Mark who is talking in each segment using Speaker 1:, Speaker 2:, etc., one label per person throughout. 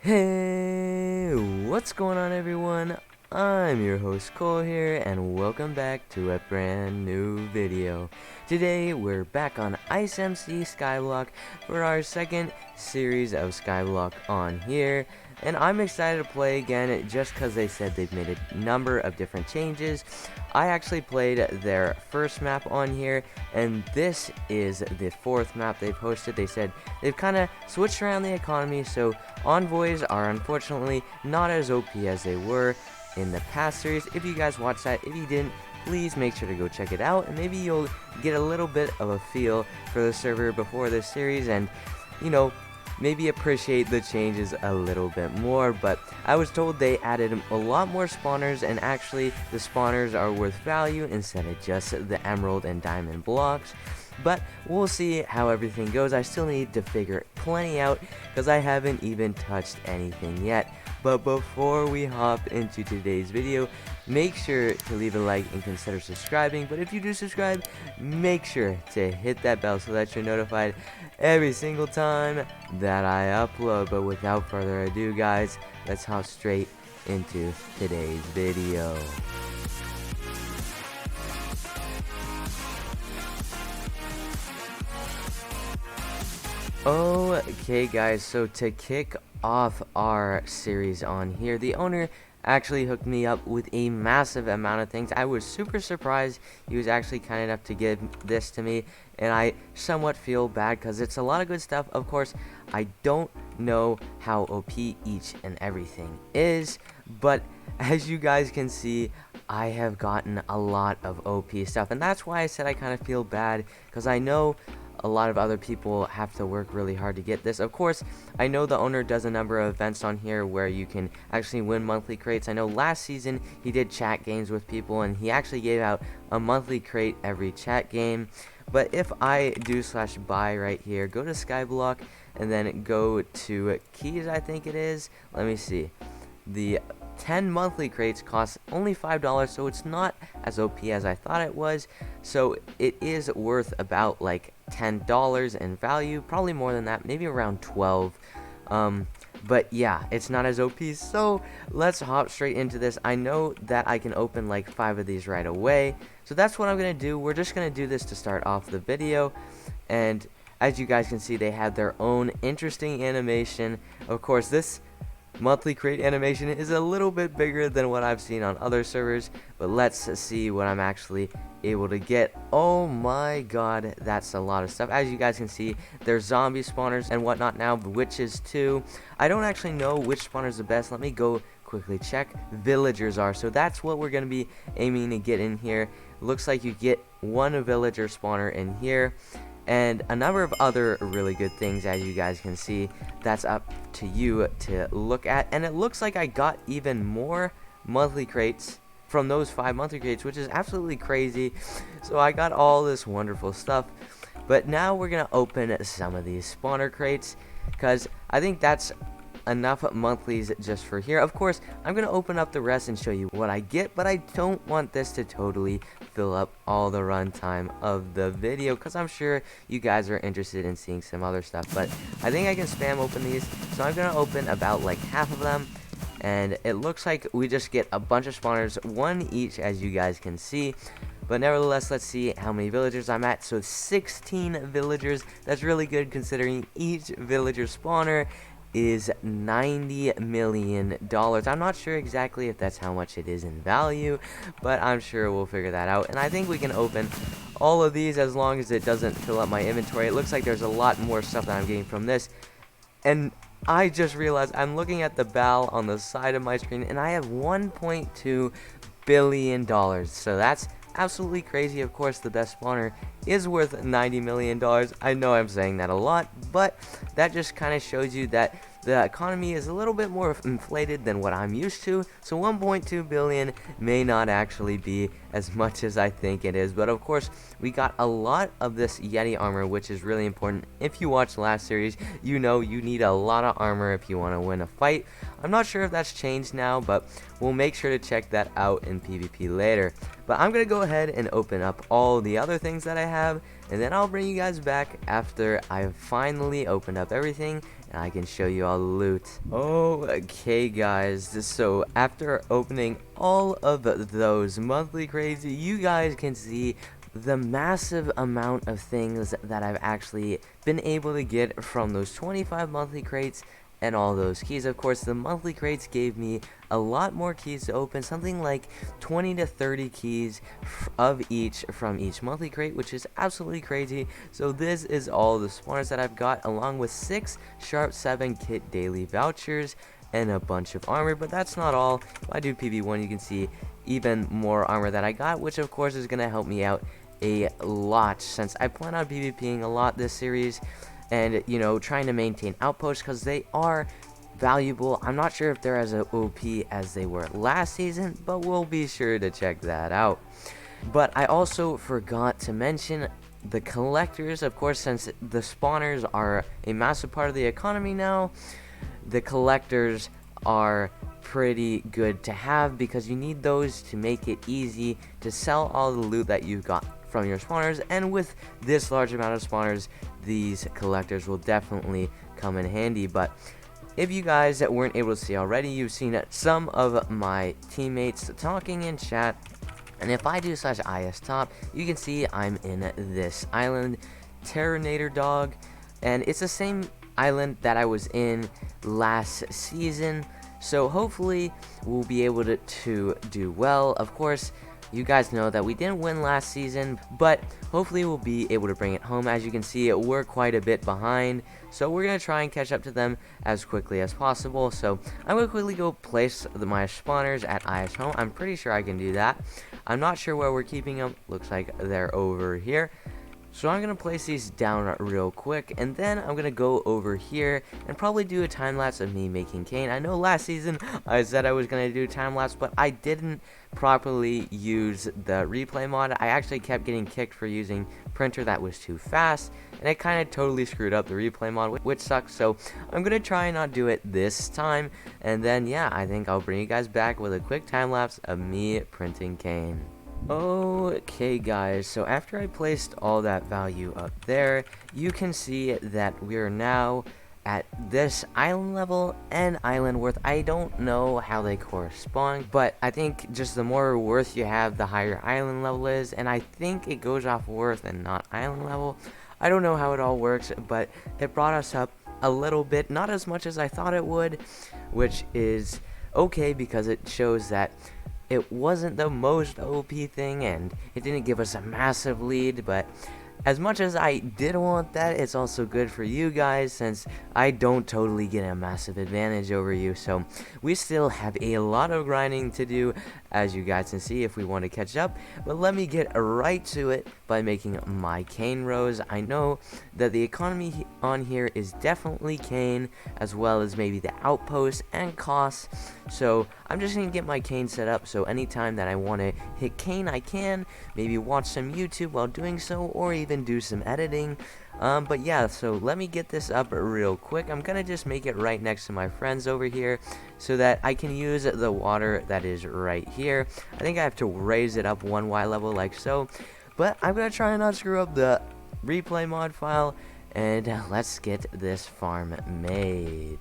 Speaker 1: Hey, what's going on everyone? I'm your host Cole here, and welcome back to a brand new video. Today we're back on IceMC Skyblock for our second series of Skyblock on here, and I'm excited to play again just because they said they've made a number of different changes. I actually played their first map on here, and this is the fourth map they've hosted. They said they've kind of switched around the economy, so envoys are unfortunately not as OP as they were in the past series. If you guys watched that, if you didn't, please make sure to go check it out, and maybe you'll get a little bit of a feel for the server before this series, and maybe appreciate the changes a little bit more. But I was told they added a lot more spawners, and actually the spawners are worth value instead of just the emerald and diamond blocks. But we'll see how everything goes. I still need to figure plenty out because I haven't even touched anything yet. But before we hop into today's video, make sure to leave a like and consider subscribing. But if you do subscribe, make sure to hit that bell so that you're notified every single time that I upload. But without further ado, guys, let's hop straight into today's video. Okay guys, so to kick off our series on here, the owner actually hooked me up with a massive amount of things. I was super surprised he was actually kind enough to give this to me, and I somewhat feel bad because it's a lot of good stuff. Of course, I don't know how OP each and everything is, but as you guys can see, I have gotten a lot of OP stuff, and that's why I said I kind of feel bad, because I know a lot of other people have to work really hard to get this. Of course, I know the owner does a number of events on here where you can actually win monthly crates. I know last season he did chat games with people, and he actually gave out a monthly crate every chat game. But if I do /buy right here, go to Skyblock and then go to keys, I think it is. Let me see. The 10 monthly crates cost only $5, so it's not as OP as I thought it was. So it is worth about like $10 in value, probably more than that, maybe around 12. But yeah, it's not as OP, so let's hop straight into this. I know that I can open like 5 of these right away, so that's what I'm gonna do. We're just gonna do this to start off the video, and as you guys can see, they have their own interesting animation. Of course, this monthly crate animation is a little bit bigger than what I've seen on other servers, but let's see what I'm actually able to get. Oh my god, that's a lot of stuff. As you guys can see, there's zombie spawners and whatnot now, witches too. I don't actually know which spawner is the best. Let me go quickly check. Villagers are, so that's what we're going to be aiming to get in here. Looks like you get one villager spawner in here, and a number of other really good things. As you guys can see, that's up to you to look at, and it looks like I got even more monthly crates from those 5 monthly crates, which is absolutely crazy. So I got all this wonderful stuff, but now we're gonna open some of these spawner crates because I think that's enough monthlies just for here. Of course, I'm gonna open up the rest and show you what I get, but I don't want this to totally fill up all the runtime of the video because I'm sure you guys are interested in seeing some other stuff. But I think I can spam open these, so I'm gonna open about like half of them, and it looks like we just get a bunch of spawners, one each, as you guys can see. But nevertheless, let's see how many villagers I'm at. So 16 villagers. That's really good considering each villager spawner is $90 million. I'm not sure exactly if that's how much it is in value, but I'm sure we'll figure that out. And I think we can open all of these as long as it doesn't fill up my inventory. It looks like there's a lot more stuff that I'm getting from this, and I just realized I'm looking at the BAL on the side of my screen, and I have $1.2 billion. So that's absolutely crazy. Of course, the best spawner is worth $90 million. I know I'm saying that a lot, but that just kind of shows you that the economy is a little bit more inflated than what I'm used to. So 1.2 billion may not actually be as much as I think it is. But of course, we got a lot of this Yeti armor, which is really important. If you watched last series, you know you need a lot of armor if you want to win a fight. I'm not sure if that's changed now, but we'll make sure to check that out in PvP later. But I'm going to go ahead and open up all the other things that I have. and then I'll bring you guys back after I've finally opened up everything and I can show you all the loot. Okay guys, so after opening all of those monthly crates, you guys can see the massive amount of things that I've actually been able to get from those 25 monthly crates and all those keys. Of course, the monthly crates gave me a lot more keys to open, something like 20 to 30 keys of each from each monthly crate, which is absolutely crazy. So this is all the spawners that I've got, along with 6 Sharp 7 kit daily vouchers and a bunch of armor. But that's not all. If I do PB1, you can see even more armor that I got, which of course is going to help me out a lot, since I plan on PvPing a lot this series, and you know, trying to maintain outposts because they are valuable. I'm not sure if they're as OP as they were last season, but we'll be sure to check that out. But I also forgot to mention the collectors. Of course, since the spawners are a massive part of the economy now, the collectors are pretty good to have, because you need those to make it easy to sell all the loot that you've got from your spawners. And with this large amount of spawners, these collectors will definitely come in handy. But if you guys that weren't able to see already, you've seen some of my teammates talking in chat, and if I do /istop, you can see I'm in this island, Terranator Dog, and it's the same island that I was in last season. So hopefully we'll be able to do well. Of course, you guys know that we didn't win last season, but hopefully we'll be able to bring it home. As you can see, we're quite a bit behind, so we're going to try and catch up to them as quickly as possible. So I'm going to quickly go place my spawners at aphmau. I'm pretty sure I can do that. I'm not sure where we're keeping them. Looks like they're over here. So I'm going to place these down real quick, and then I'm going to go over here and probably do a time-lapse of me making cane. I know last season I said I was going to do time-lapse, but I didn't properly use the replay mod. I actually kept getting kicked for using printer that was too fast, and it kind of totally screwed up the replay mod, which sucks. So I'm going to try and not do it this time, and then yeah, I think I'll bring you guys back with a quick time-lapse of me printing cane. Okay guys, so after I placed all that value up there, you can see that we're now at this island level and island worth. I don't know how they correspond, but I think just the more worth you have, the higher island level is, and I think it goes off worth and not island level. I don't know how it all works, but it brought us up a little bit, not as much as I thought it would, which is okay because it shows that it wasn't the most OP thing, and it didn't give us a massive lead. But as much as I did want that, it's also good for you guys, since I don't totally get a massive advantage over you. So we still have a lot of grinding to do, as you guys can see, if we want to catch up. But let me get right to it by making my cane rows. I know that the economy on here is definitely cane, as well as maybe the outpost and costs. So I'm just going to get my cane set up, so anytime that I want to hit cane, I can. Maybe watch some YouTube while doing so, or even do some editing. But yeah, so let me get this up real quick. I'm gonna just make it right next to my friends over here, so that I can use the water that is right here. I think I have to raise it up 1 Y level like so, but I'm gonna try and not screw up the replay mod file, and let's get this farm made.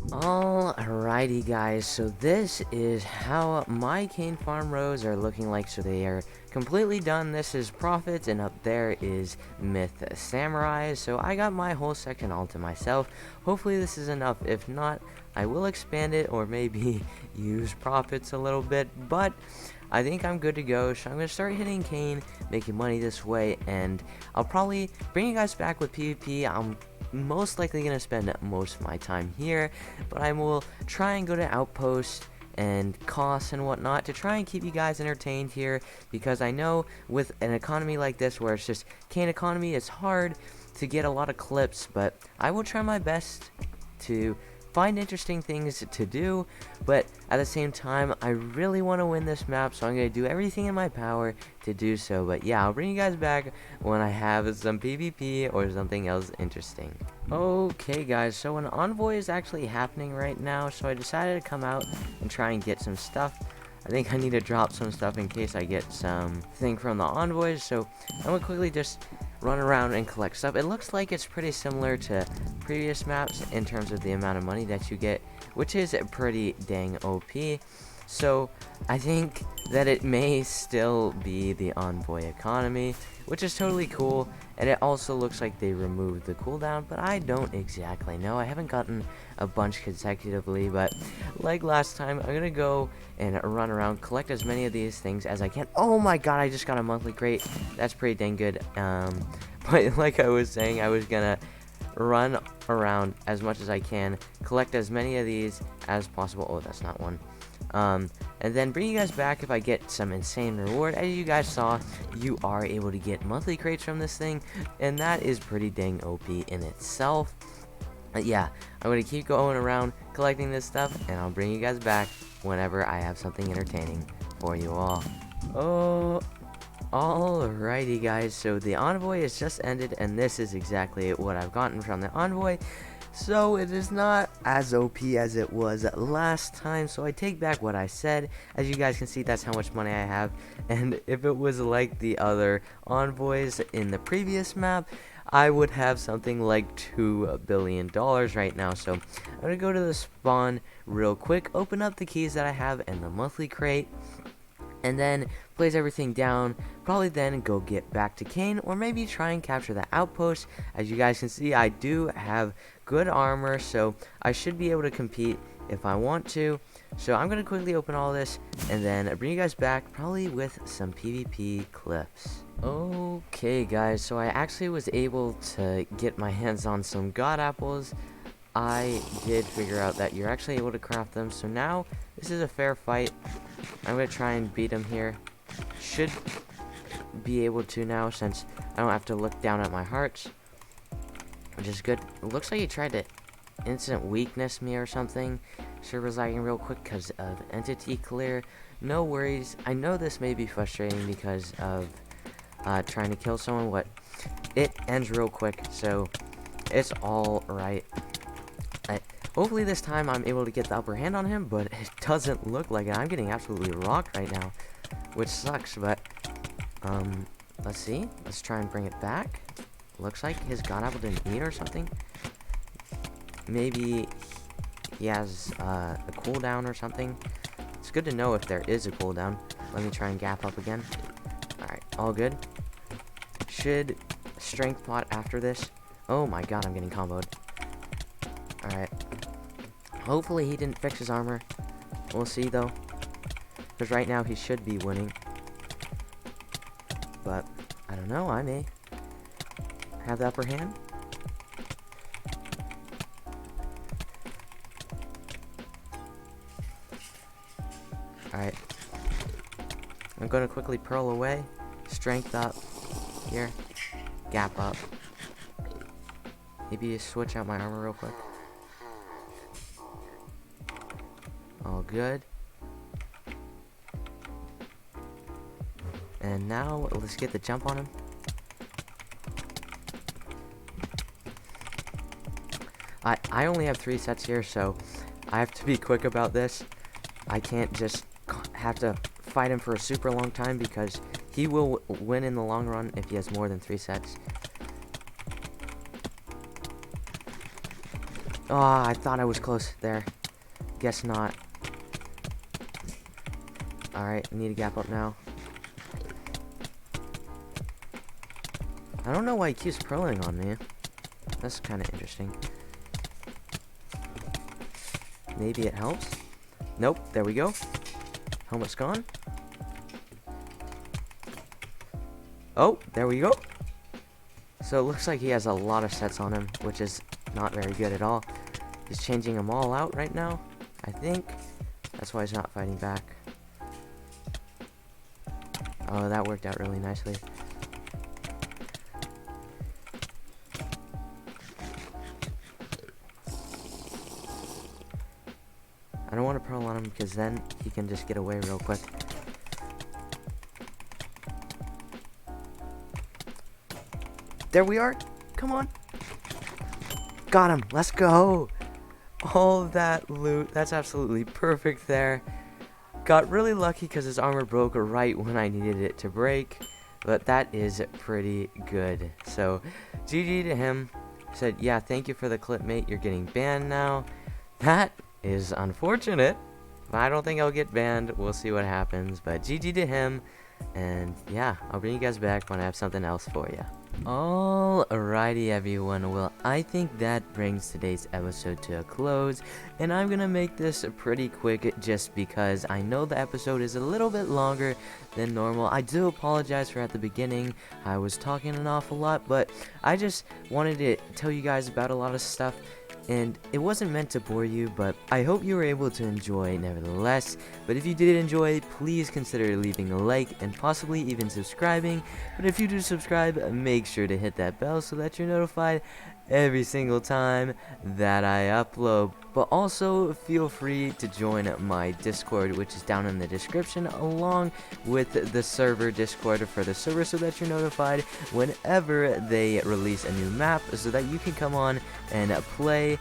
Speaker 1: Alrighty guys, so this is how my cane farm rows are looking like. So they are completely done. This is Prophet, and up there is Myth Samurai. So I got my whole section all to myself. Hopefully this is enough. If not, I will expand it, or maybe use Prophets a little bit. But I think I'm good to go. So I'm going to start hitting cane, making money this way, and I'll probably bring you guys back with PvP. I'm most likely going to spend most of my time here, but I will try and go to Outpost and costs and whatnot to try and keep you guys entertained here, because I know with an economy like this where it's just cane economy, it's hard to get a lot of clips, but I will try my best to find interesting things to do. But at the same time, I really want to win this map, so I'm going to do everything in my power to do so. But yeah, I'll bring you guys back when I have some PvP or something else interesting. Okay guys, so an Envoy is actually happening right now, so I decided to come out and try and get some stuff. I think I need to drop some stuff in case I get something from the Envoys, so I'm going to quickly just run around and collect stuff. It looks like it's pretty similar to previous maps in terms of the amount of money that you get, which is pretty dang OP. So I think that it may still be the Envoy economy, which is totally cool. And it also looks like they removed the cooldown, but I don't exactly know. I haven't gotten a bunch consecutively, but like last time, I'm gonna go and run around, collect as many of these things as I can. Oh my god, I just got a monthly crate. That's pretty dang good. But like I was saying, I was gonna run around as much as I can, collect as many of these as possible. Oh, that's not one. And then bring you guys back if I get some insane reward. As you guys saw, you are able to get monthly crates from this thing, and that is pretty dang OP in itself. Yeah, I'm going to keep going around collecting this stuff, and I'll bring you guys back whenever I have something entertaining for you all. Oh, alrighty guys, so the Envoy has just ended, and this is exactly what I've gotten from the Envoy. So it is not as OP as it was last time, so I take back what I said. As you guys can see, that's how much money I have, and if it was like the other Envoys in the previous map, I would have something like $2 billion right now. So I'm gonna go to the spawn real quick, open up the keys that I have in the monthly crate, and then place everything down. Probably then go get back to cane, or maybe try and capture the outpost. As you guys can see, I do have good armor, so I should be able to compete if I want to. So I'm going to quickly open all this and then bring you guys back probably with some PvP clips. Okay guys, so I actually was able to get my hands on some god apples. I did figure out that you're actually able to craft them, so now this is a fair fight. I'm going to try and beat him here. Should be able to now, since I don't have to look down at my hearts, which is good. It looks like he tried to instant weakness me or something. Server's lagging real quick because of entity clear. No worries. I know this may be frustrating because of trying to kill someone, but it ends real quick, so it's all right. Hopefully this time I'm able to get the upper hand on him, but it doesn't look like it. I'm getting absolutely rocked right now, which sucks, but let's see. Let's try and bring it back. Looks like his god apple didn't eat or something. Maybe he has a cooldown or something. It's good to know if there is a cooldown. Let me try and gap up again. Alright, all good. Should strength pot after this. Oh my god, I'm getting comboed. Alright. Hopefully he didn't fix his armor. We'll see though. Because right now he should be winning. But, I don't know, I may have the upper hand. Alright. I'm going to quickly pearl away. Strength up. Here. Gap up. Maybe switch out my armor real quick. All good. And now, let's get the jump on him. I only have 3 sets here, so I have to be quick about this. I can't just have to fight him for a super long time, because he will win in the long run if he has more than 3 sets. Oh, I thought I was close there. Guess not. Alright, need to gap up now. I don't know why he keeps pearling on me. That's kind of interesting. Maybe it helps. Nope, there we go. Helmet's gone. Oh, there we go. So it looks like he has a lot of sets on him, which is not very good at all. He's changing them all out right now, I think. That's why he's not fighting back. Oh, that worked out really nicely. I don't want to pearl on him because then he can just get away real quick. There we are. Come on. Got him. Let's go. All that loot. That's absolutely perfect there. Got really lucky because his armor broke right when I needed it to break. But that is pretty good. So, GG to him. Said, yeah, thank you for the clip, mate. You're getting banned now. That is unfortunate. I don't think I'll get banned. We'll see what happens. But GG to him. And yeah, I'll bring you guys back when I have something else for you. Alrighty everyone, well I think that brings today's episode to a close, and I'm gonna make this pretty quick just because I know the episode is a little bit longer than normal. I do apologize for at the beginning, I was talking an awful lot, but I just wanted to tell you guys about a lot of stuff. And it wasn't meant to bore you, but I hope you were able to enjoy nevertheless. But if you did enjoy, please consider leaving a like and possibly even subscribing. But if you do subscribe, make sure to hit that bell so that you're notified every single time that I upload. But also feel free to join my Discord, which is down in the description, along with the server Discord for the server, so that you're notified whenever they release a new map, so that you can come on and play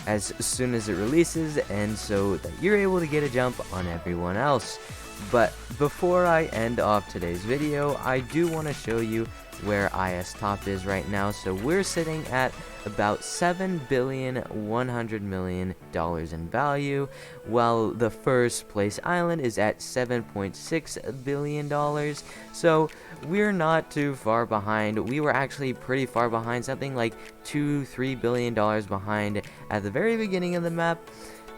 Speaker 1: as soon as it releases, and so that you're able to get a jump on everyone else. But before I end off today's video, I do want to show you where IS top is right now. So we're sitting at about $7,100,000,000 in value, while the first place island is at $7.6 billion. So we're not too far behind. We were actually pretty far behind, something like $2-3 billion behind at the very beginning of the map,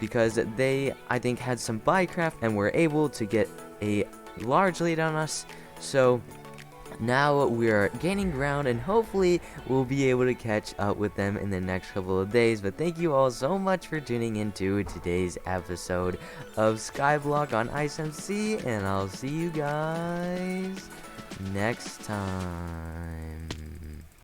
Speaker 1: because they, I think, had some buycraft and were able to get a large lead on us. So now we're gaining ground, and hopefully we'll be able to catch up with them in the next couple of days. But thank you all so much for tuning into today's episode of Skyblock on IceMC, and I'll see you guys next time.